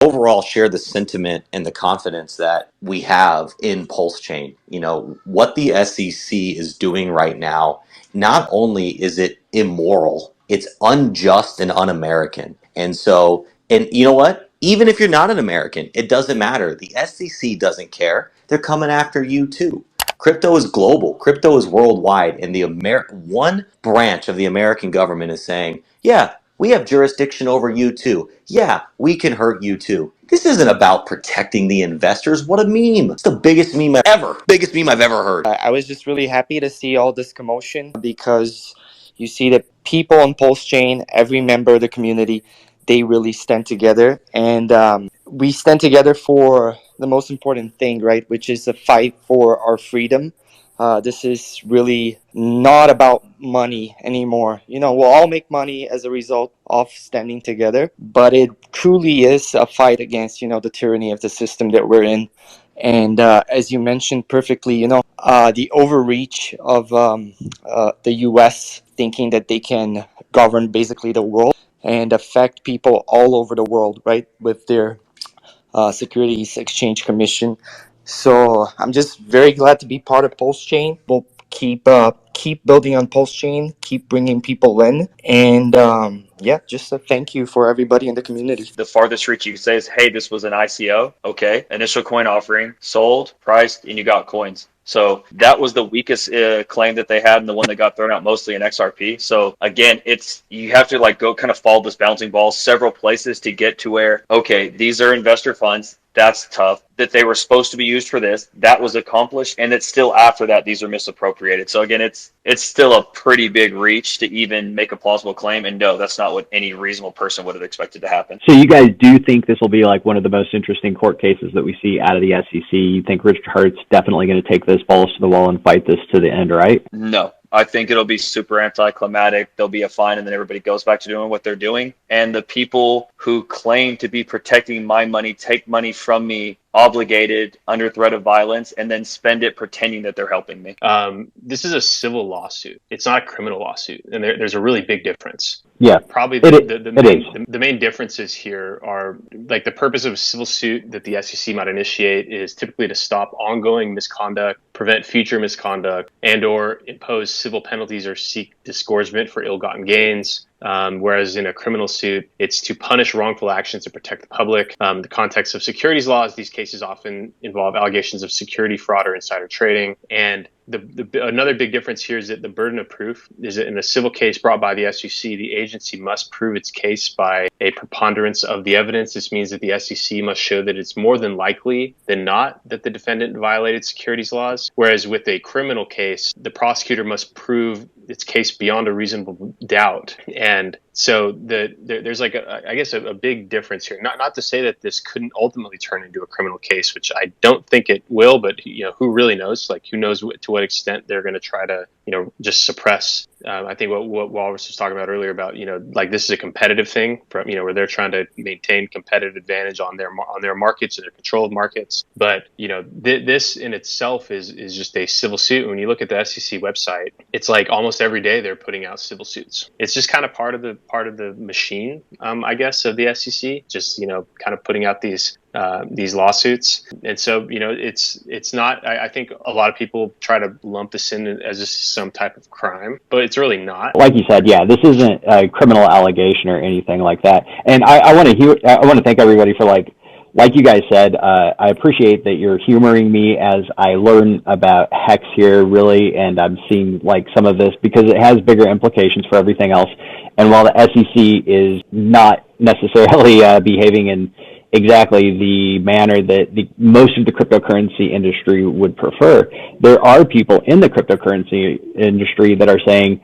overall share the sentiment and the confidence that we have in Pulsechain. You know, what the SEC is doing right now, not only is it immoral, it's unjust and un-American. And so, and you know what? Even if you're not an American, it doesn't matter. The SEC doesn't care. They're coming after you too. Crypto is global. Crypto is worldwide. And the one branch of the American government is saying, yeah, we have jurisdiction over you too. Yeah, we can hurt you too. This isn't about protecting the investors. What a meme. It's the biggest meme I've ever heard. I was just really happy to see all this commotion because you see that people on Pulsechain, every member of the community, they really stand together. And we stand together for the most important thing, right, which is the fight for our freedom. This is really not about money anymore. You know, we'll all make money as a result of standing together, but it truly is a fight against, you know, the tyranny of the system that we're in. And as you mentioned perfectly, you know, the overreach of the US thinking that they can govern basically the world and affect people all over the world, right, with their Securities Exchange Commission. So I'm just very glad to be part of Pulsechain. We'll keep building on Pulsechain, keep bringing people in, and yeah, just a thank you for everybody in the community. The farthest reach you can say is, hey, this was an ICO. Okay, initial coin offering, sold, priced, and you got coins. So that was the weakest claim that they had, and the one that got thrown out mostly in XRP. So again, you have to like go kind of follow this bouncing ball several places to get to where, okay, these are investor funds. That's tough. That they were supposed to be used for this, that was accomplished, and it's still after that these are misappropriated. So again, it's still a pretty big reach to even make a plausible claim, and no, that's not what any reasonable person would have expected to happen. So you guys do think this will be like one of the most interesting court cases that we see out of the SEC? You think Richard Heart's definitely going to take this balls to the wall and fight this to the end, right? No. I think it'll be super anticlimactic. There'll be a fine, and then everybody goes back to doing what they're doing. And the people who claim to be protecting my money, take money from me, obligated, under threat of violence, and then spend it pretending that they're helping me. This is a civil lawsuit. It's not a criminal lawsuit. And there's a really big difference. Yeah, probably the main differences here are like the purpose of a civil suit that the SEC might initiate is typically to stop ongoing misconduct, prevent future misconduct, and or impose civil penalties or seek disgorgement for ill-gotten gains. Whereas in a criminal suit, it's to punish wrongful actions to protect the public. The context of securities laws, these cases often involve allegations of security fraud or insider trading. And another big difference here is that the burden of proof is that in a civil case brought by the SEC, the agency must prove its case by a preponderance of the evidence. This means that the SEC must show that it's more than likely than not that the defendant violated securities laws. Whereas with a criminal case, the prosecutor must prove its case beyond a reasonable doubt. And so there's like a big difference here. Not to say that this couldn't ultimately turn into a criminal case, which I don't think it will, but you know, who really knows? Like, who knows to what extent they're going to try to, you know, just suppress. I think what Walrus was talking about earlier about, you know, like this is a competitive thing, from, you know, where they're trying to maintain competitive advantage on their markets and their controlled markets. But you know, this in itself is just a civil suit. When you look at the SEC website, it's like almost every day they're putting out civil suits. It's just kind of part of the machine, I guess, of the SEC. Just, you know, kind of putting out these lawsuits. And so, you know, it's not, I think a lot of people try to lump this in as just some type of crime, but it's really not. Like you said, yeah, this isn't a criminal allegation or anything like that. And I want to thank everybody for like you guys said, I appreciate that you're humoring me as I learn about Hex here, really, and I'm seeing like some of this because it has bigger implications for everything else. And while the SEC is not necessarily behaving in exactly the manner that most of the cryptocurrency industry would prefer, there are people in the cryptocurrency industry that are saying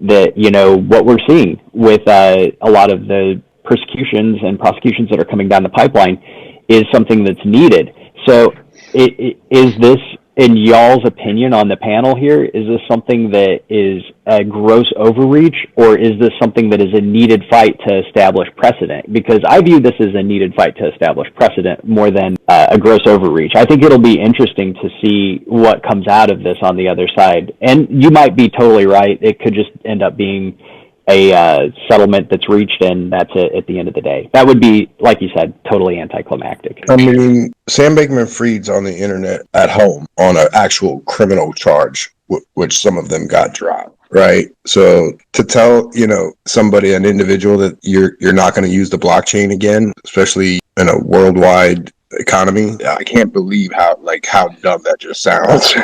that, you know, what we're seeing with a lot of the persecutions and prosecutions that are coming down the pipeline is something that's needed. So is this, in y'all's opinion on the panel here, is this something that is a gross overreach, or is this something that is a needed fight to establish precedent? Because I view this as a needed fight to establish precedent more than a gross overreach. I think it'll be interesting to see what comes out of this on the other side. And you might be totally right. It could just end up being a settlement that's reached, and that's it at the end of the day. That would be, like you said, totally anticlimactic. I mean, Sam Bankman-Fried's on the internet at home on an actual criminal charge, which some of them got dropped, right? So to tell, somebody, an individual, that you're not going to use the blockchain again, especially in a worldwide economy, I can't believe how dumb that just sounds.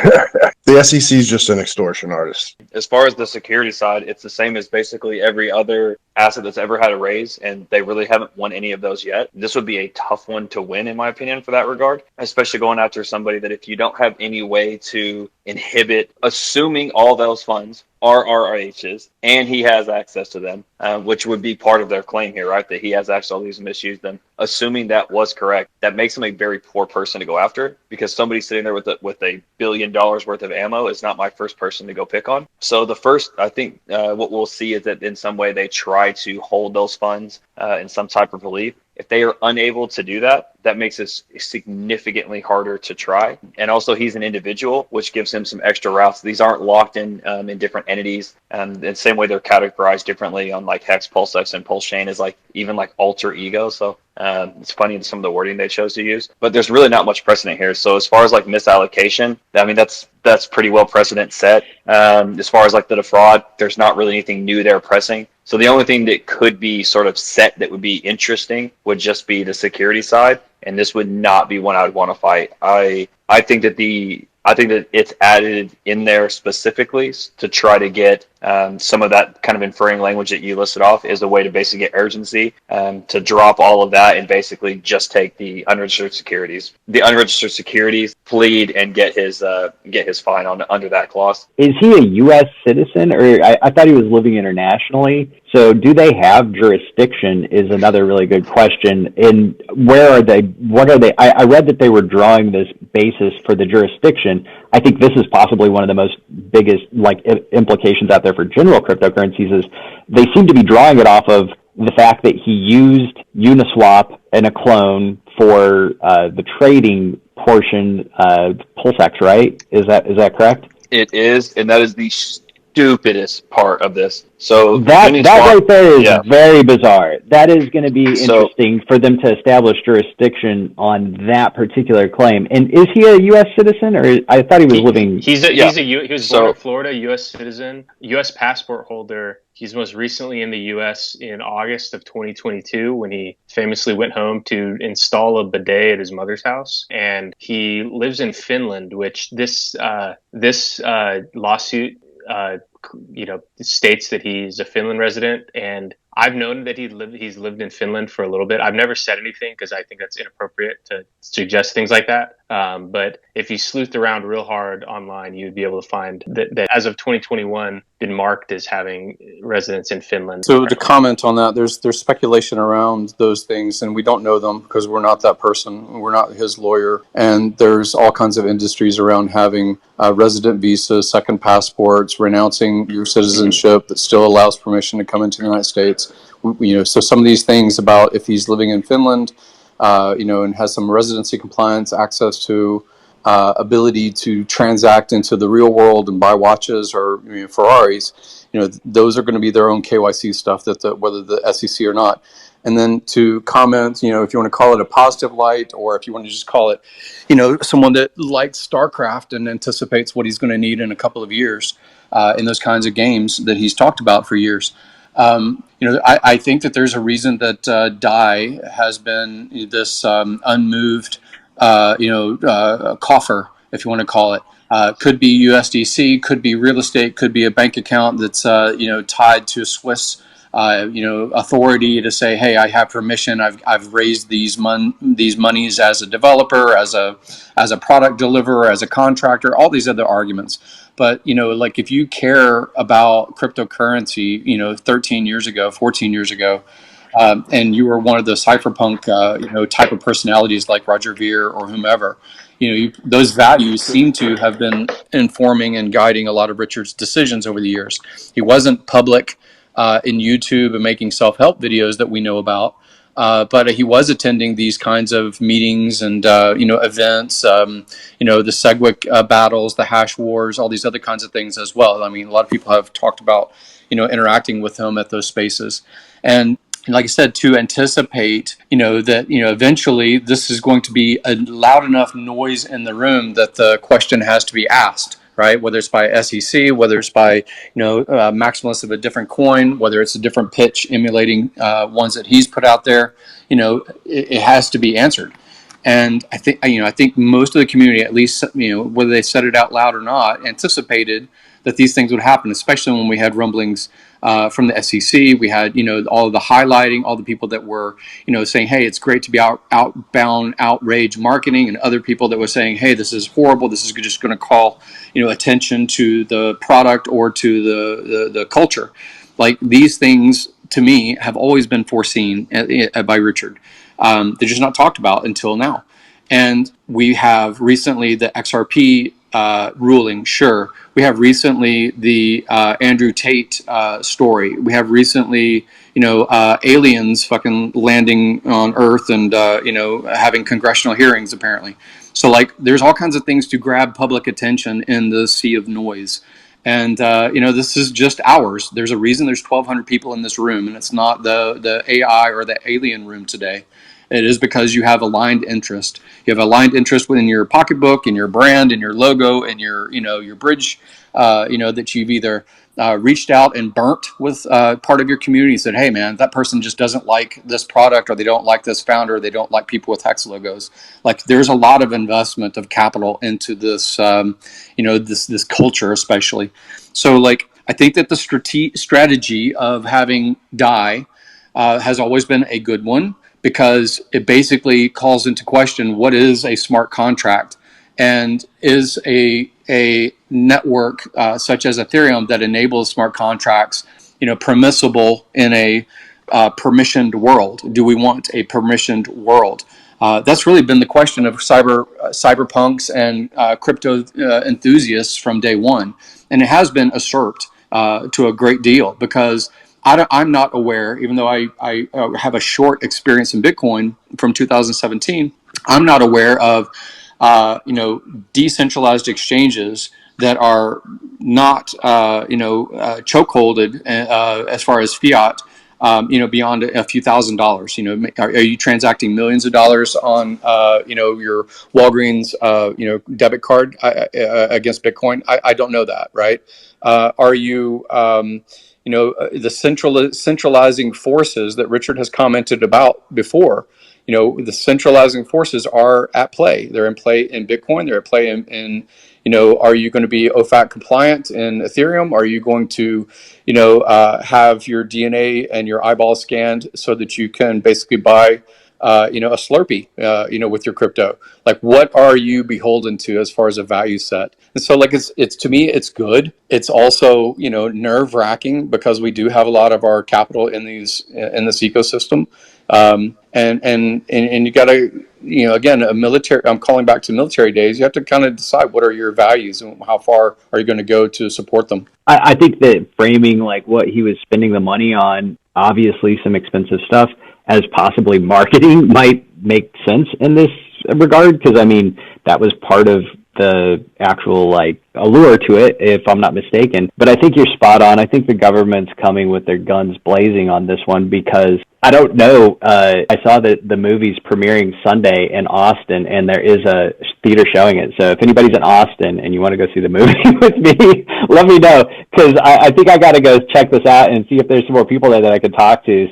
The SEC is just an extortion artist. As far as the security side, it's the same as basically every other asset that's ever had a raise, and they really haven't won any of those yet. This would be a tough one to win, in my opinion, for that regard, especially going after somebody that if you don't have any way to inhibit, assuming all those funds are RRHs and he has access to them, which would be part of their claim here, right? That he has access to all these and misused them. Assuming that was correct, that makes him a very poor person to go after, because somebody sitting there with $1 billion worth of ammo is not my first person to go pick on. So the first, I think, what we'll see is that in some way they try to hold those funds in some type of relief. If they are unable to do that, that makes it significantly harder to try. And also, he's an individual, which gives him some extra routes. These aren't locked in different entities. The same way they're categorized differently on like Hex, Pulsex, and Pulsechain is like even like alter ego. So it's funny in some of the wording they chose to use. But there's really not much precedent here. So as far as like misallocation, I mean, that's pretty well precedent set. As far as like the defraud, there's not really anything new there pressing. So the only thing that could be sort of set that would be interesting would just be the security side, and this would not be one I would want to fight. I think that it's added in there specifically to try to get some of that kind of inferring language that you listed off is a way to basically get urgency to drop all of that and basically just take the unregistered securities. The unregistered securities, plead and get his fine under that clause. Is he a U.S. citizen, or I thought he was living internationally? So do they have jurisdiction is another really good question. And where are they? What are they? I read that they were drawing this basis for the jurisdiction. I think this is possibly one of the most biggest implications out there for general cryptocurrencies is they seem to be drawing it off of the fact that he used Uniswap and a clone for the trading portion of Pulsex, right? Is that correct? It is, and that is the stupidest part of this. So that right there is very bizarre. That is going to be interesting for them to establish jurisdiction on that particular claim. And is he a U.S. citizen, or I thought he was living? He was born in Florida, U.S. citizen, U.S. passport holder. He's most recently in the U.S. in August of 2022 when he famously went home to install a bidet at his mother's house. And he lives in Finland, which this lawsuit states that he's a Finland resident, and I've known that he's lived in Finland for a little bit. I've never said anything because I think that's inappropriate to suggest things like that. But if you sleuthed around real hard online, you'd be able to find that as of 2021, been marked as having residence in Finland. So to comment on that, there's speculation around those things, and we don't know them because we're not that person. We're not his lawyer. And there's all kinds of industries around having resident visas, second passports, renouncing your citizenship that still allows permission to come into the United States. So some of these things about if he's living in Finland, and has some residency compliance, access to ability to transact into the real world and buy watches or Ferraris, those are going to be their own KYC stuff whether the SEC or not. And then to comment, if you want to call it a positive light, or if you want to just call it, someone that likes StarCraft and anticipates what he's going to need in a couple of years in those kinds of games that he's talked about for years. I think that there's a reason that DAI has been this unmoved, coffer, if you want to call it. Could be USDC, could be real estate, could be a bank account that's tied to a Swiss authority to say, hey, I have permission. I've raised these monies as a developer, as a product deliverer, as a contractor, all these other arguments. But, if you care about cryptocurrency, 13 years ago, 14 years ago, and you were one of the cypherpunk, type of personalities like Roger Ver or whomever, those values seem to have been informing and guiding a lot of Richard's decisions over the years. He wasn't public in YouTube and making self-help videos that we know about. But he was attending these kinds of meetings and, events, the Segwick battles, the hash wars, all these other kinds of things as well. I mean, a lot of people have talked about, interacting with him at those spaces. And like I said, to anticipate, that, eventually this is going to be a loud enough noise in the room that the question has to be asked, right? Whether it's by SEC, whether it's by, maximalists of a different coin, whether it's a different pitch emulating ones that he's put out there, it has to be answered. And I think most of the community, at least, whether they said it out loud or not, anticipated that these things would happen, especially when we had rumblings from the SEC. We had, all of the highlighting, all the people that were, saying, hey, it's great to be outbound outrage marketing, and other people that were saying, hey, this is horrible. This is just going to call, attention to the product or to the culture. Like, these things, to me, have always been foreseen by Richard. They're just not talked about until now. And we have recently the XRP ruling, sure. We have recently the Andrew Tate story. We have recently, aliens fucking landing on Earth and, having congressional hearings, apparently. So, like, there's all kinds of things to grab public attention in the sea of noise. And, this is just ours. There's a reason there's 1,200 people in this room, and it's not the AI or the alien room today. It is because you have aligned interest. You have aligned interest within your pocketbook, in your brand, in your logo, and your bridge, that you've either reached out and burnt with part of your community. Said, hey, man, that person just doesn't like this product, or they don't like this founder, or they don't like people with hex logos. Like, there's a lot of investment of capital into this, this culture, especially. So, like, I think that the strategy of having DAI has always been a good one, because it basically calls into question what is a smart contract, and is a network such as Ethereum that enables smart contracts, permissible in a permissioned world. Do we want a permissioned world? That's really been the question of cyberpunks and crypto enthusiasts from day one, and it has been usurped to a great deal, because I'm not aware, even though I have a short experience in Bitcoin from 2017, I'm not aware of, decentralized exchanges that are not, chokeholded as far as fiat, beyond a few $1,000s. Are you transacting millions of dollars on, your Walgreens, debit card against Bitcoin? I don't know that, right? Are you, the centralizing forces that Richard has commented about before, the centralizing forces are at play. They're in play in Bitcoin. They're at play in are you going to be OFAC compliant in Ethereum? Are you going to, have your DNA and your eyeball scanned so that you can basically buy, a Slurpee, with your crypto? Like, what are you beholden to as far as a value set? And so, like, it's to me, it's good. It's also, nerve wracking, because we do have a lot of our capital in this ecosystem. And you got to, again, I'm calling back to military days. You have to kind of decide what are your values and how far are you going to go to support them. I think that framing like what he was spending the money on, obviously some expensive stuff, as possibly marketing might make sense in this regard, because I mean, that was part of the actual like allure to it, if I'm not mistaken. But I think you're spot on. I think the government's coming with their guns blazing on this one, because I don't know. I saw that the movie's premiering Sunday in Austin, and there is a theater showing it. So if anybody's in Austin and you want to go see the movie with me, let me know, because I think I got to go check this out and see if there's some more people there that I could talk to.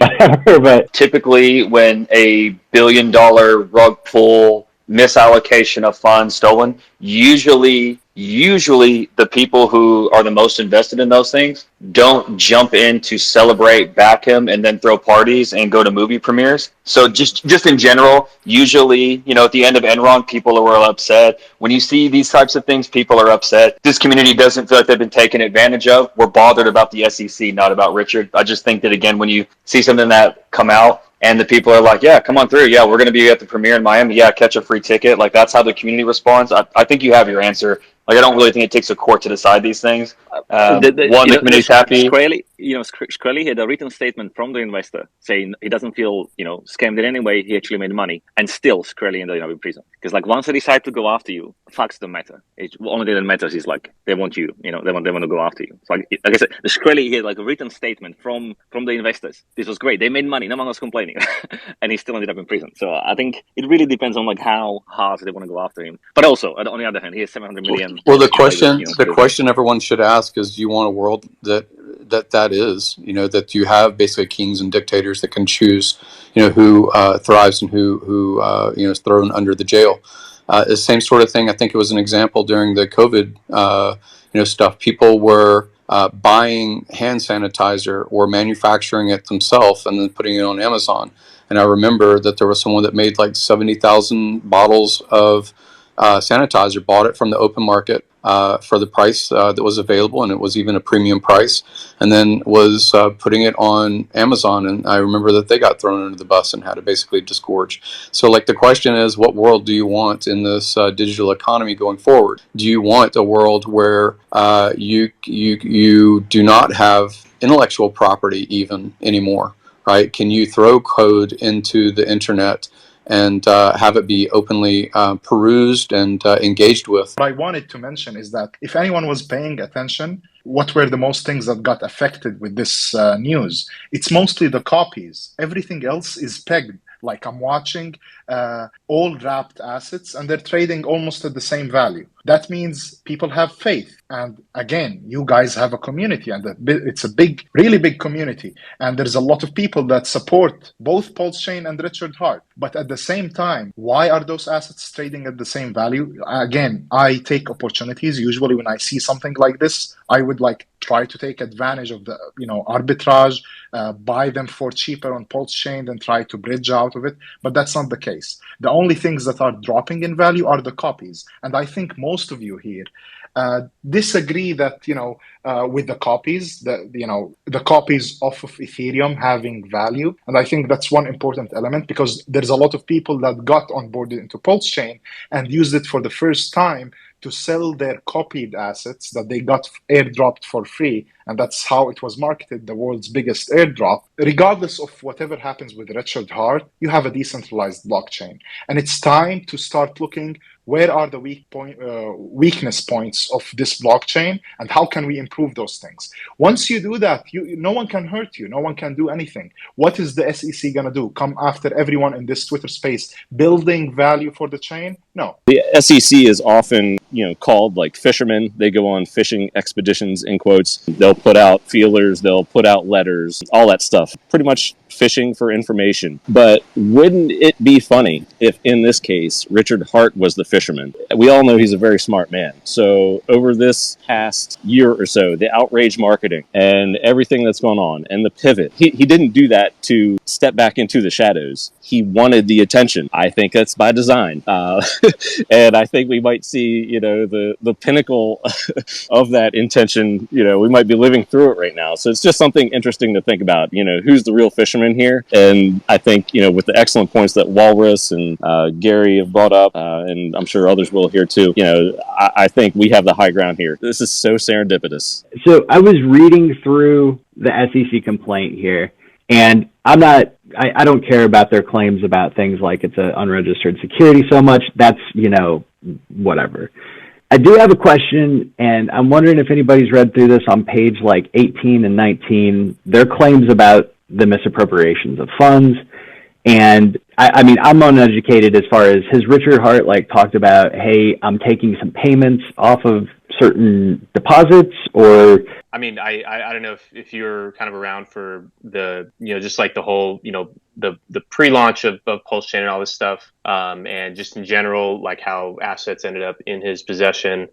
But typically, when a $1 billion rug pull misallocation of funds stolen, usually the people who are the most invested in those things don't jump in to celebrate, back him, and then throw parties and go to movie premieres. So just in general, usually, at the end of Enron, people were upset. When you see these types of things, people are upset. This community doesn't feel like they've been taken advantage of. We're bothered about the SEC, not about Richard. I just think that, again, when you see something that come out and the people are like, yeah, come on through. Yeah, we're going to be at the premiere in Miami. Yeah, catch a free ticket. Like, that's how the community responds. I think you have your answer. Like, I don't really think it takes a court to decide these things. One, the community's happy. Shkreli had a written statement from the investor saying he doesn't feel, scammed in any way. He actually made money, and still Shkreli ended up in prison. Because like once they decide to go after you, facts don't matter. It only thing that matters is like they want you, they want to go after you. So like I said, the Shkreli had like a written statement from the investors. This was great. They made money. No one was complaining, and he still ended up in prison. So I think it really depends on like how hard they want to go after him. But also on the other hand, he has 700 million. Well, the question everyone should ask is: do you want a world that is, that you have basically kings and dictators that can choose, who thrives and who is thrown under the jail? The same sort of thing. I think it was an example during the COVID, stuff. People were buying hand sanitizer or manufacturing it themselves and then putting it on Amazon. And I remember that there was someone that made like 70,000 bottles of sanitizer, bought it from the open market for the price that was available, and it was even a premium price, and then was putting it on Amazon. And I remember that they got thrown under the bus and had to basically disgorge. So like the question is, what world do you want in this digital economy going forward? Do you want a world where you do not have intellectual property even anymore, right? Can you throw code into the internet and have it be openly perused and engaged with? What I wanted to mention is that if anyone was paying attention, what were the most things that got affected with this news? It's mostly the copies. Everything else is pegged. Like I'm watching all wrapped assets and they're trading almost at the same value. That means people have faith. And again, you guys have a community, and it's a big, really big community. And there's a lot of people that support both Pulsechain and Richard Hart. But at the same time, why are those assets trading at the same value? Again, I take opportunities. Usually when I see something like this, I would try to take advantage of the arbitrage, buy them for cheaper on Pulsechain, and try to bridge out of it. But that's not the case. The only things that are dropping in value are the copies. And I think most of you here disagree that with the copies, the copies off of Ethereum having value. And I think that's one important element, because there's a lot of people that got onboarded into Pulsechain and used it for the first time to sell their copied assets that they got airdropped for free. And that's how it was marketed, the world's biggest airdrop. Regardless of whatever happens with Richard Hart, you have a decentralized blockchain. And it's time to start looking, where are the weakness points of this blockchain, and how can we improve those things? Once you do that, no one can hurt you. No one can do anything. What is the SEC going to do? Come after everyone in this Twitter space building value for the chain? No. The SEC is often, called like fishermen. They go on fishing expeditions, in quotes. They'll put out feelers, they'll put out letters, all that stuff. Pretty much fishing for information. But wouldn't it be funny if, in this case, Richard Hart was the fisherman? We all know he's a very smart man. So over this past year or so, the outrage marketing and everything that's gone on and the pivot, he didn't do that to step back into the shadows. He wanted the attention. I think that's by design. And I think we might see, the pinnacle of that intention. We might be living through it right now. So it's just something interesting to think about, who's the real fisherman here. And I think, with the excellent points that Walrus and Gary have brought up, and I'm sure others will here too, I think we have the high ground here. This is so serendipitous. So I was reading through the SEC complaint here, and I don't care about their claims about things like it's an unregistered security so much. That's, whatever. I do have a question, and I'm wondering if anybody's read through this on page 18 and 19, their claims about the misappropriations of funds. And I mean, I'm uneducated as far as, has Richard Hart talked about, hey, I'm taking some payments off of certain deposits, or? I mean, I don't know if you're kind of around for the, just the whole, the pre-launch of Pulsechain and all this stuff, and just in general, how assets ended up in his possession.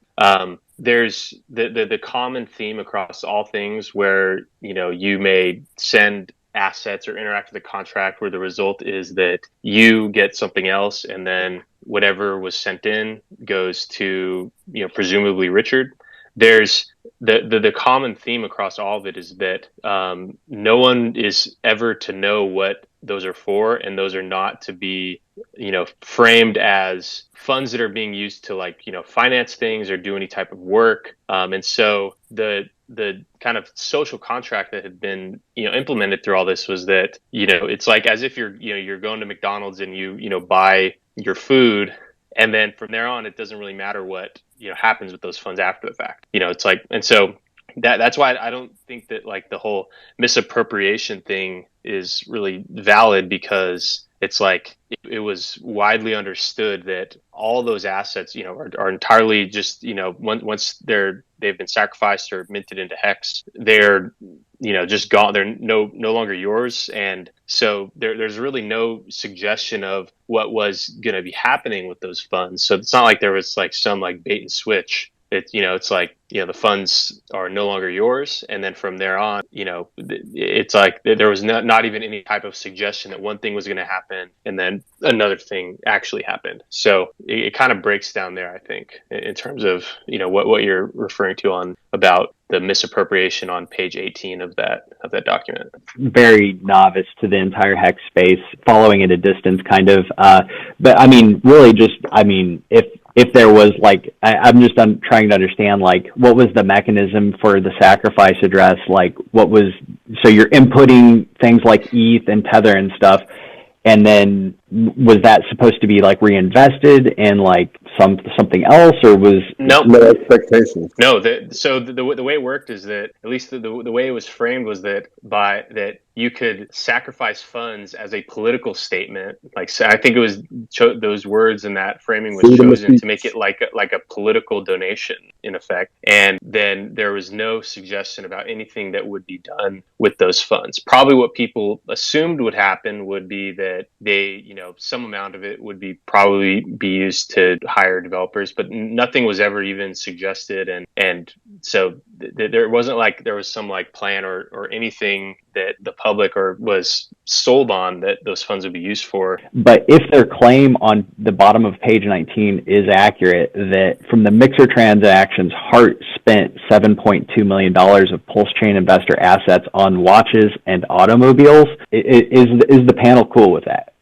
There's the common theme across all things where, you may send assets or interact with a contract where the result is that you get something else, and then whatever was sent in goes to, presumably Richard. There's the common theme across all of it is that no one is ever to know what those are for, and those are not to be framed as funds that are being used to finance things or do any type of work. And so the kind of social contract that had been implemented through all this was that it's like as if you're going to McDonald's and you buy your food, and then from there on it doesn't really matter what happens with those funds after the fact. It's like, and so that's why I don't think that the whole misappropriation thing is really valid, because it's like it was widely understood that all those assets are entirely just once they've been sacrificed or minted into hex, they're just gone. They're no longer yours. And so there's really no suggestion of what was going to be happening with those funds. So it's not like there was some bait and switch. It's like the funds are no longer yours, and then from there on it's like there was not even any type of suggestion that one thing was going to happen and then another thing actually happened. So it kind of breaks down there, I think, in terms of what you're referring to about the misappropriation on page 18 of that document. Very novice to the entire hex space, following at a distance kind of, but I mean really just, I mean, if there was I'm just trying to understand what was the mechanism for the sacrifice address, so you're inputting things like ETH and Tether and stuff, and then was that supposed to be reinvested in something else, or was no expectations? No, so the way it worked is that, at least the way it was framed, was that that you could sacrifice funds as a political statement. I think it was those words in that framing was chosen to make it like a political donation in effect. And then there was no suggestion about anything that would be done with those funds. Probably what people assumed would happen would be that they, some amount of it would probably be used to hire developers, but nothing was ever even suggested. And so there wasn't there was some plan or anything that the public was sold on that those funds would be used for. But if their claim on the bottom of page 19 is accurate, that from the Mixer transactions, Hart spent $7.2 million of Pulsechain investor assets on watches and automobiles, is the panel cool with that?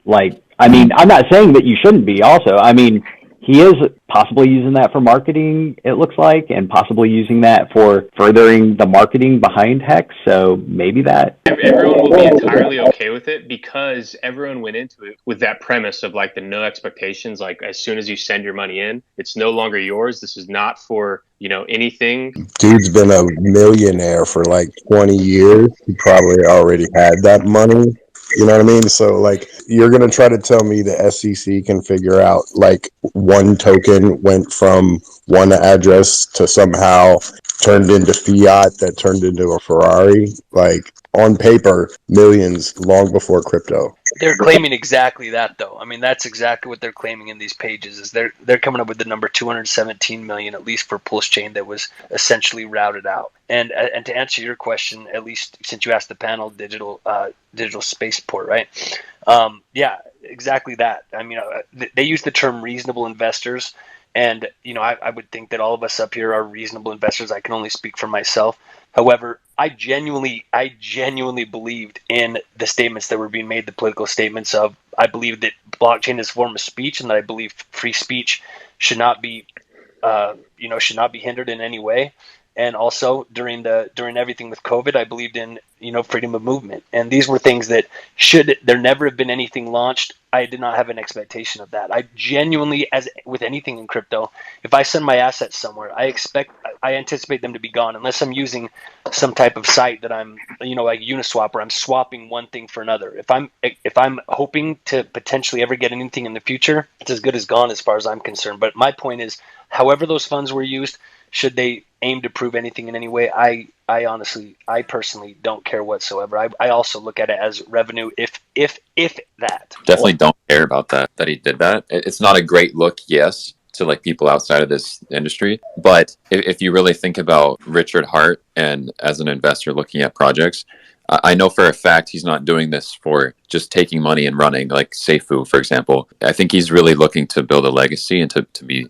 I mean, I'm not saying that you shouldn't be also. I mean, he is possibly using that for marketing, it looks like, and possibly using that for furthering the marketing behind Hex. So maybe that. Everyone will be entirely okay with it, because everyone went into it with that premise of the no expectations. As soon as you send your money in, it's no longer yours. This is not for, anything. Dude's been a millionaire for 20 years. He probably already had that money. You know what I mean? So you're going to try to tell me the SEC can figure out one token went from one address to somehow turned into fiat that turned into a Ferrari? On paper, millions long before crypto. They're claiming exactly that, though. I mean, that's exactly what they're claiming in these pages. Is they're coming up with the number 217 million, at least for Pulsechain, that was essentially routed out. And to answer your question, at least since you asked the panel, digital spaceport, right? Yeah, exactly that. I mean, they use the term reasonable investors, and I would think that all of us up here are reasonable investors. I can only speak for myself. However, I genuinely believed in the statements that were being made, the political statements of, I believe that blockchain is a form of speech, and that I believe free speech should not be hindered in any way. And also during everything with COVID, I believed in, freedom of movement. And these were things that should there never have been anything launched. I did not have an expectation of that. I genuinely, as with anything in crypto, if I send my assets somewhere, I anticipate them to be gone, unless I'm using some type of site that I'm, like Uniswap, where I'm swapping one thing for another. If I'm hoping to potentially ever get anything in the future, it's as good as gone as far as I'm concerned. But my point is, however those funds were used, should they aim to prove anything in any way, I personally don't care whatsoever. I also look at it as revenue, if that. Definitely don't care about that he did that. It's not a great look, yes, to people outside of this industry. But if you really think about Richard Hart and as an investor looking at projects, I know for a fact he's not doing this for just taking money and running, like Seifu, for example. I think he's really looking to build a legacy and to be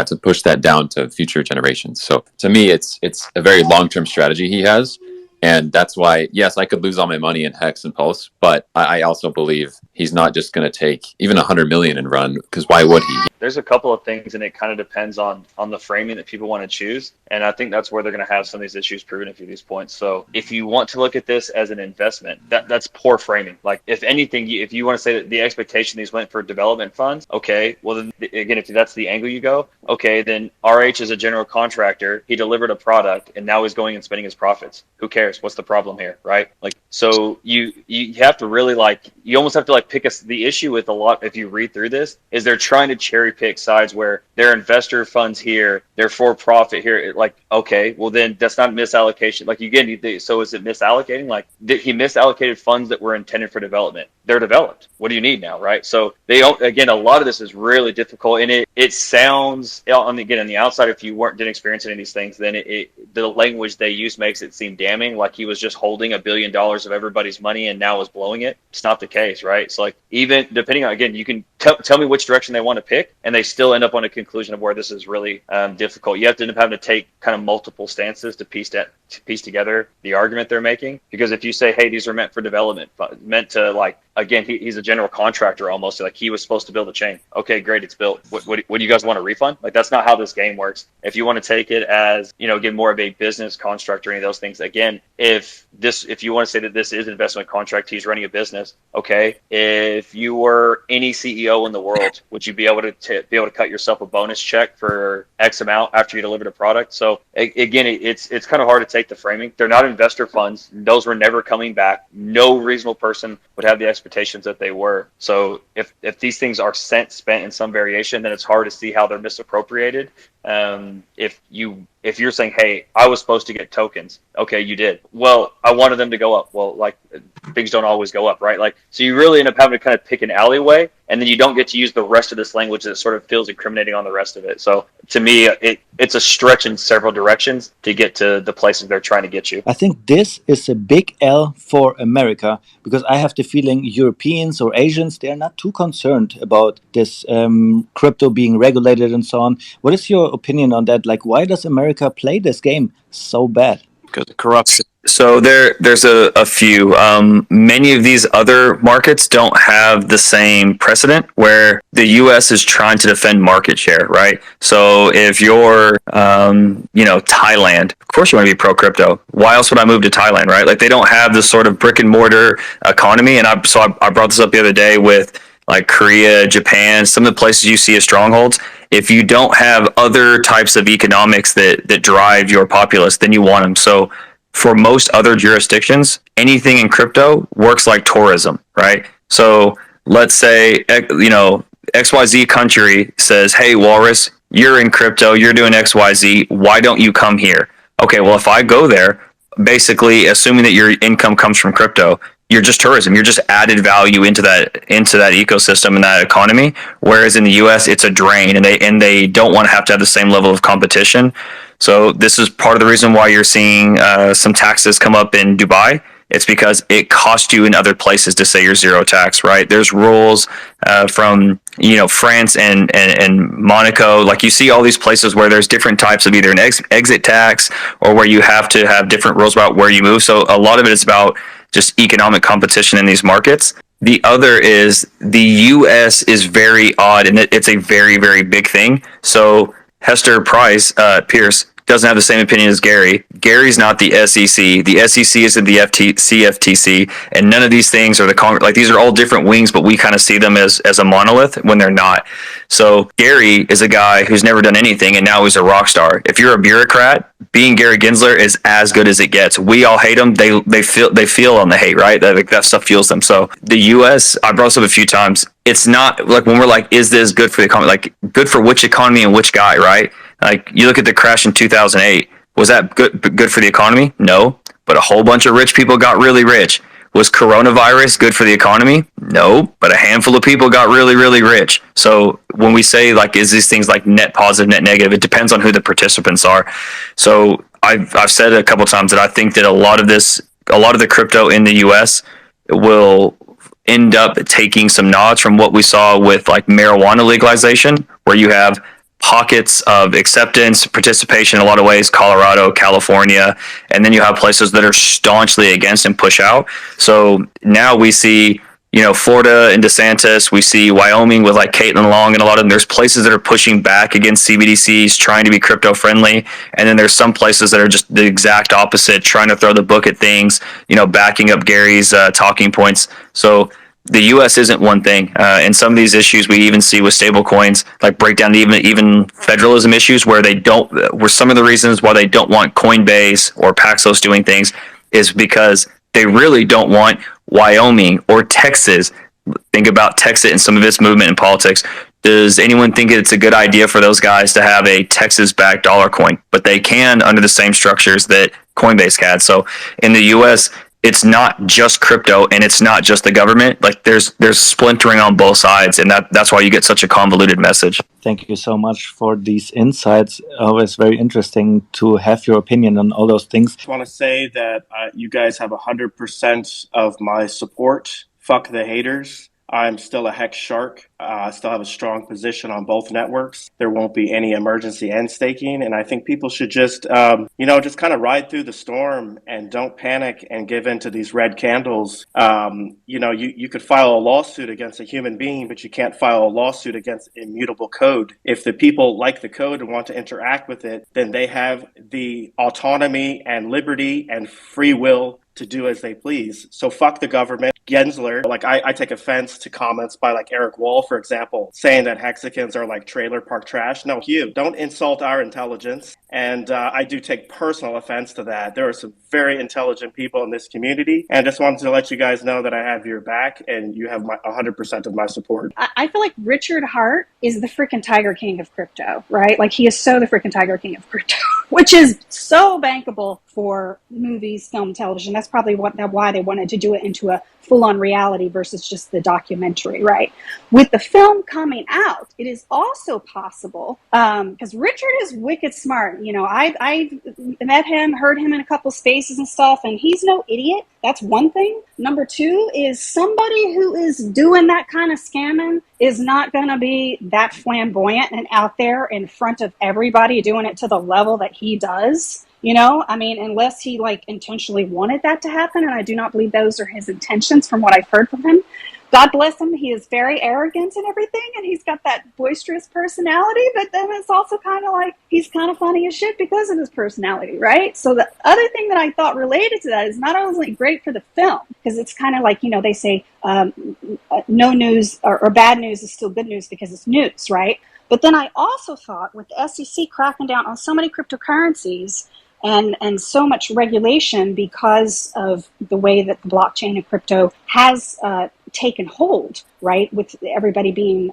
to push that down to future generations. So to me, it's a very long-term strategy he has. And that's why, yes, I could lose all my money in Hex and Pulse, but I also believe He's not just going to take even 100 million and run, because why would he? There's a couple of things, and it kind of depends on the framing that people want to choose. And I think that's where they're going to have some of these issues proven a few of these points. So if you want to look at this as an investment, that's poor framing. Like, if anything, if you want to say that the expectation these went for development funds, okay, well then again, if that's the angle you go, okay, then RH is a general contractor. He delivered a product, and now he's going and spending his profits. Who cares? What's the problem here, right? Like, so you have to really, like, you almost have to like pick the issue with a lot. If you read through this, is they're trying to cherry pick sides where their investor funds here, they're for profit here. Like, okay, well then that's not misallocation. Like, again, so is it misallocating? Like, he misallocated funds that were intended for development. They're developed. What do you need now, right? So they don't. Again, a lot of this is really difficult, and it sounds, again, on the outside, if you didn't experience any of these things, then the language they use makes it seem damning, like he was just holding $1 billion of everybody's money and now is blowing it. It's not the case, right? So like, even depending on, again, you can tell me which direction they want to pick, and they still end up on a conclusion of where this is really difficult. You have to end up having to take kind of multiple stances to piece together the argument they're making. Because if you say, hey, these are meant for development, meant to, like, again, he's a general contractor almost, like he was supposed to build a chain. Okay, great, it's built. What do you guys want a refund? Like, that's not how this game works. If you want to take it as, again, more of a business construct or any of those things, again, if you want to say that this is an investment contract, he's running a business. Okay, if you were any CEO in the world, would you be able to cut yourself a bonus check for X amount after you delivered a product? So again, it's kind of hard to take the framing. They're not investor funds. Those were never coming back. No reasonable person would have the expectations that they were. So if these things are spent in some variation, then it's hard to see how they're misappropriated. If you're saying, hey, I was supposed to get tokens. Okay, you did. Well, I wanted them to go up. Well, like, things don't always go up, right? Like, so you really end up having to kind of pick an alleyway, and then you don't get to use the rest of this language that sort of feels incriminating on the rest of it. So to me, it's a stretch in several directions to get to the places they're trying to get you. I think this is a big L for America, because I have the feeling Europeans or Asians, they're not too concerned about this crypto being regulated and so on. What is your opinion on that? Like, why does America play this game so bad? Because of corruption. So there's a few. Many of these other markets don't have the same precedent where the U.S. is trying to defend market share, right? So if you're, Thailand, of course you want to be pro crypto. Why else would I move to Thailand, right? Like, they don't have this sort of brick and mortar economy. And I brought this up the other day with, like, Korea, Japan, some of the places you see as strongholds. If you don't have other types of economics that drive your populace, then you want them. So for most other jurisdictions, anything in crypto works like tourism, right? So let's say, XYZ country says, hey, Walrus, you're in crypto, you're doing XYZ, why don't you come here? Okay, well, if I go there, basically assuming that your income comes from crypto, you're just tourism. You're just added value into that ecosystem and that economy. Whereas in the U.S., it's a drain, and they don't want to have the same level of competition. So this is part of the reason why you're seeing some taxes come up in Dubai. It's because it costs you in other places to say you're zero tax, right? There's rules from France and Monaco. Like, you see all these places where there's different types of either an exit tax or where you have to have different rules about where you move. So a lot of it is about just economic competition in these markets. The other is the U.S. is very odd, and it's a very, very big thing. So Hester Pierce doesn't have the same opinion as Gary. Gary's not the SEC. The SEC isn't the CFTC, and none of these things are the Congress. Like, these are all different wings, but we kind of see them as a monolith when they're not. So Gary is a guy who's never done anything, and now he's a rock star. If you're a bureaucrat, being Gary Gensler is as good as it gets. We all hate him. They feel on the hate, right? That stuff fuels them. So the U.S., I brought this up a few times. It's not like, when we're like, is this good for the economy? Like, good for which economy and which guy, right? Like, you look at the crash in 2008. Was that good for the economy? No. But a whole bunch of rich people got really rich. Was coronavirus good for the economy? No. But a handful of people got really, really rich. So when we say, like, is these things like net positive, net negative, it depends on who the participants are. So I've said a couple times that I think that a lot of the crypto in the US will end up taking some nods from what we saw with, like, marijuana legalization, where you have pockets of acceptance, participation in a lot of ways, Colorado, California, and then you have places that are staunchly against and push out. So now we see, Florida and DeSantis. We see Wyoming with like Caitlin Long and a lot of them. There's places that are pushing back against CBDCs, trying to be crypto friendly. And then there's some places that are just the exact opposite, trying to throw the book at things, backing up Gary's talking points. So the U.S. isn't one thing. And some of these issues we even see with stable coins, like break down to even federalism issues where some of the reasons why they don't want Coinbase or Paxos doing things is because they really don't want Wyoming or Texas. Think about Texas and some of its movement in politics. Does anyone think it's a good idea for those guys to have a Texas-backed dollar coin? But they can under the same structures that Coinbase had. So in the U.S., it's not just crypto and it's not just the government. Like there's splintering on both sides, and that's why you get such a convoluted message. Thank you so much for these insights. Always very interesting to have your opinion on all those things. I want to say that you guys have 100% of my support. Fuck the haters. I'm still a hex shark. I still have a strong position on both networks. There won't be any emergency end staking. And I think people should just kind of ride through the storm and don't panic and give in to these red candles. You could file a lawsuit against a human being, but you can't file a lawsuit against immutable code. If the people like the code and want to interact with it, then they have the autonomy and liberty and free will to do as they please. So fuck the government. Gensler, I take offense to comments by Eric Wall, for example, saying that Hexicans are like trailer park trash. No, Hugh, don't insult our intelligence. And I do take personal offense to that. There are some very intelligent people in this community. And I just wanted to let you guys know that I have your back and you have 100% of my support. I feel like Richard Hart is the freaking Tiger King of crypto, right? Like he is so the freaking Tiger King of crypto, which is so bankable for movies, film, television. That's probably why they wanted to do it into a full-on reality versus just the documentary, right? With the film coming out, it is also possible, because Richard is wicked smart. I've met him, heard him in a couple spaces and stuff, and he's no idiot. That's one thing. Number two is somebody who is doing that kind of scamming is not going to be that flamboyant and out there in front of everybody doing it to the level that he does. Unless he intentionally wanted that to happen, and I do not believe those are his intentions from what I've heard from him. God bless him. He is very arrogant and everything, and he's got that boisterous personality, but then it's also kind of he's kind of funny as shit because of his personality, right? So the other thing that I thought related to that is not only great for the film, because it's kind of they say no news or bad news is still good news because it's news, right? But then I also thought with the SEC cracking down on so many cryptocurrencies, and so much regulation because of the way that the blockchain and crypto has taken hold, right, with everybody being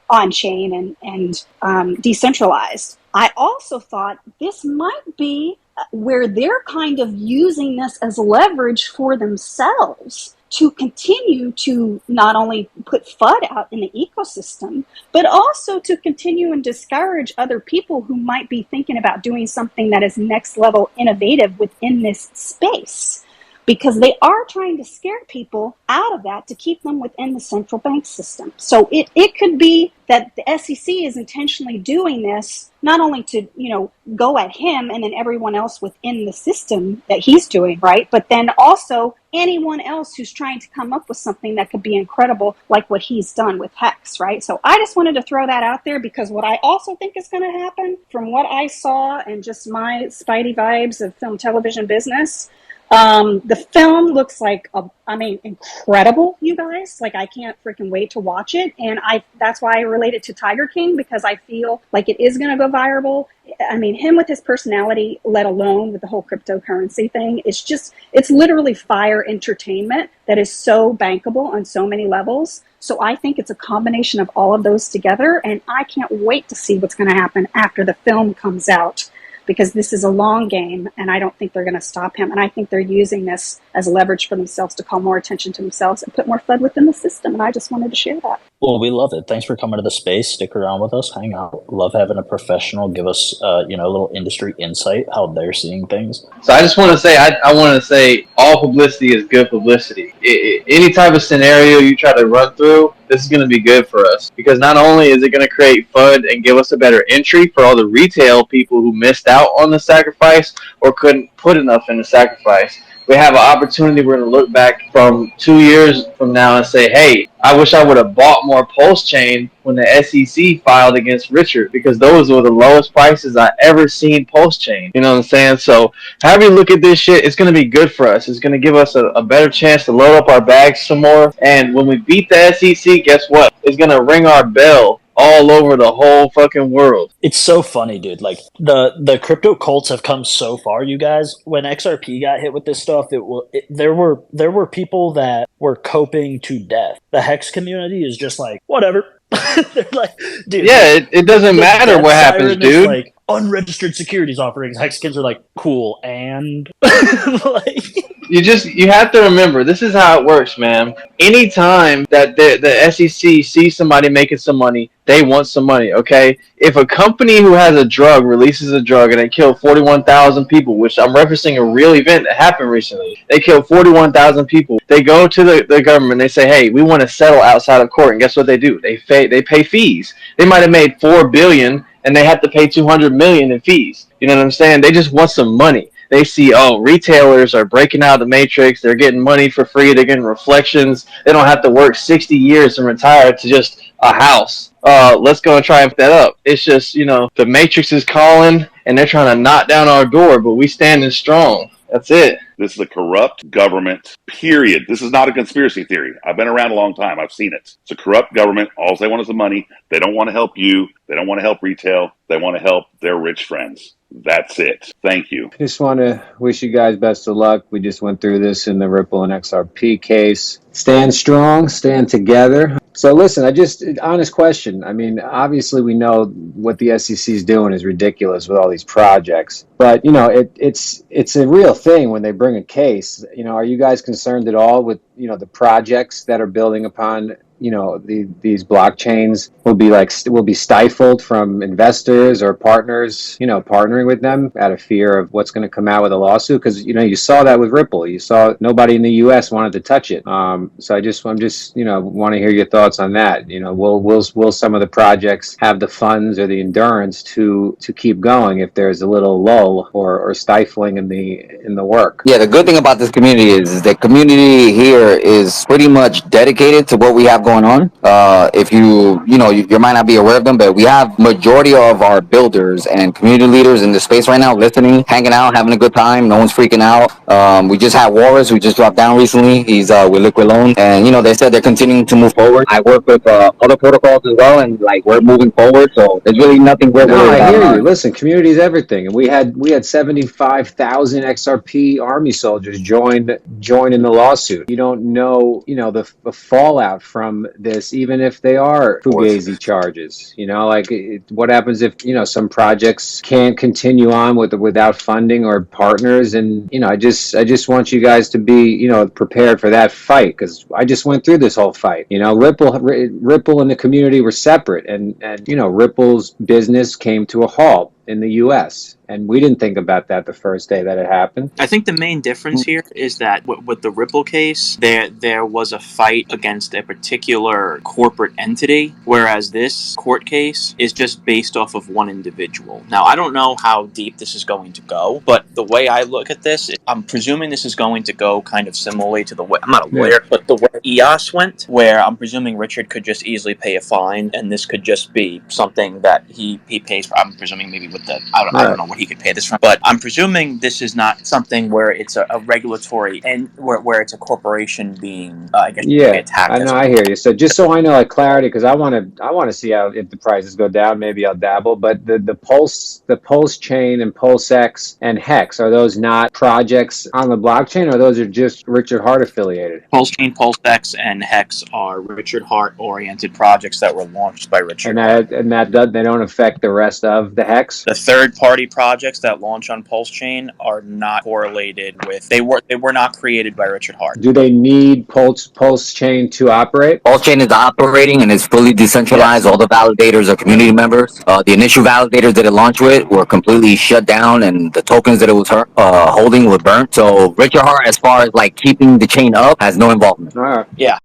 on-chain and decentralized. I also thought this might be where they're kind of using this as leverage for themselves to continue to not only put FUD out in the ecosystem, but also to continue and discourage other people who might be thinking about doing something that is next level innovative within this space. Because they are trying to scare people out of that to keep them within the central bank system. So it could be that the SEC is intentionally doing this, not only to, go at him and then everyone else within the system that he's doing, right? But then also anyone else who's trying to come up with something that could be incredible, like what he's done with Hex, right? So I just wanted to throw that out there because what I also think is going to happen from what I saw and just my spidey vibes of film, television, business, the film looks incredible, you guys. I can't freaking wait to watch it. And that's why I relate it to Tiger King, because I feel like it is going to go viral. Him with his personality, let alone with the whole cryptocurrency thing, it's literally fire entertainment that is so bankable on so many levels. So I think it's a combination of all of those together. And I can't wait to see what's going to happen after the film comes out, because this is a long game, and I don't think they're going to stop him. And I think they're using this as leverage for themselves to call more attention to themselves and put more FUD within the system. And I just wanted to share that. Well, we love it. Thanks for coming to the space. Stick around with us. Hang out. Love having a professional give us, a little industry insight, how they're seeing things. So I just want to say, I want to say all publicity is good publicity. Any type of scenario you try to run through, this is going to be good for us, because not only is it going to create FUD and give us a better entry for all the retail people who missed out on the sacrifice or couldn't put enough in the sacrifice, we have an opportunity. We're going to look back from 2 years from now and say, hey, I wish I would have bought more Pulsechain when the SEC filed against Richard, because those were the lowest prices I ever seen Pulsechain. You know what I'm saying? So however you look at this shit, it's going to be good for us. It's going to give us a better chance to load up our bags some more. And when we beat the SEC, guess what? It's going to ring our bell all over the whole fucking world. It's so funny, dude. Like the crypto cults have come so far, you guys. When XRP got hit with this stuff, there were people that were coping to death. The Hex community is just like, whatever. They're like, dude. Yeah, it doesn't matter what happens, dude. Like unregistered securities offerings. Hex kids are like, cool, and like. You have to remember, this is how it works, man. Anytime that the SEC sees somebody making some money, they want some money, okay? If a company who has a drug releases a drug and they kill 41,000 people, which I'm referencing a real event that happened recently, they killed 41,000 people. They go to the government, they say, hey, we want to settle outside of court, and guess what they do? They pay fees. They might have made $4 billion, and they have to pay $200 million in fees. You know what I'm saying? They just want some money. They see, oh, retailers are breaking out of the matrix. They're getting money for free. They're getting reflections. They don't have to work 60 years and retire to just a house. Let's go and try and put that up. It's just, the matrix is calling, and they're trying to knock down our door, but we standing strong. That's it. This is a corrupt government, period. This is not a conspiracy theory. I've been around a long time. I've seen it. It's a corrupt government. All they want is the money. They don't want to help you. They don't want to help retail. They want to help their rich friends. That's it. Thank you. Just want to wish you guys best of luck. We just went through this in the Ripple and XRP case. Stand strong, stand together. So listen, honest question. I mean, obviously we know what the SEC is doing is ridiculous with all these projects, but it's a real thing when they bring a case. Are you guys concerned at all with the projects that are building upon these blockchains will be stifled from investors or partners partnering with them out of fear of what's going to come out with a lawsuit? Because you saw that with Ripple. You saw nobody in the U.S. wanted to touch it. So I'm just want to hear your thoughts on that. Will some of the projects have the funds or the endurance to keep going if there's a little lull or stifling in the work? Yeah, the good thing about this community is the community here is pretty much dedicated to what we have going on. If you might not be aware of them, but we have majority of our builders and community leaders in the space right now listening, hanging out, having a good time. No one's freaking out. We just had Walrus, who just dropped down recently. He's with Liquid Loan, and they said they're continuing to move forward. I work with other protocols as well, and we're moving forward, so there's really nothing we're worried about. I hear you. Listen, community is everything, and we had 75,000 XRP Army soldiers join in the lawsuit. You don't know the fallout from this, even if they are fugazi charges. What happens if some projects can't continue on without funding or partners? And I just want you guys to be prepared for that fight, because I just went through this whole fight. Ripple and the community were separate, and Ripple's business came to a halt in the U.S. And we didn't think about that the first day that it happened. I think the main difference here is that with the Ripple case, there was a fight against a particular corporate entity, whereas this court case is just based off of one individual. Now, I don't know how deep this is going to go, but the way I look at this, I'm presuming this is going to go kind of similarly to the way, I'm not a lawyer, but the way EOS went, where I'm presuming Richard could just easily pay a fine, and this could just be something that he pays for. I'm presuming maybe with the, I don't know what he could pay this from, but I'm presuming this is not something where it's a regulatory and where it's a corporation being, attacked. I hear you. So just so I know, clarity, because I want to see if the prices go down. Maybe I'll dabble. But the Pulsechain and Pulsex and Hex, are those not projects on the blockchain, or those are just Richard Hart affiliated? Pulsechain, Pulsex, and Hex are Richard Hart oriented projects that were launched by Richard. And they don't affect the rest of the Hex. The third-party projects that launch on Pulsechain are not correlated with. They were not created by Richard Hart. Do they need Pulsechain to operate? Pulsechain is operating and is fully decentralized. Yes. All the validators are community members. The initial validators that it launched with were completely shut down, and the tokens that it was holding were burnt. So Richard Hart, as far as keeping the chain up, has no involvement. All right. Yeah.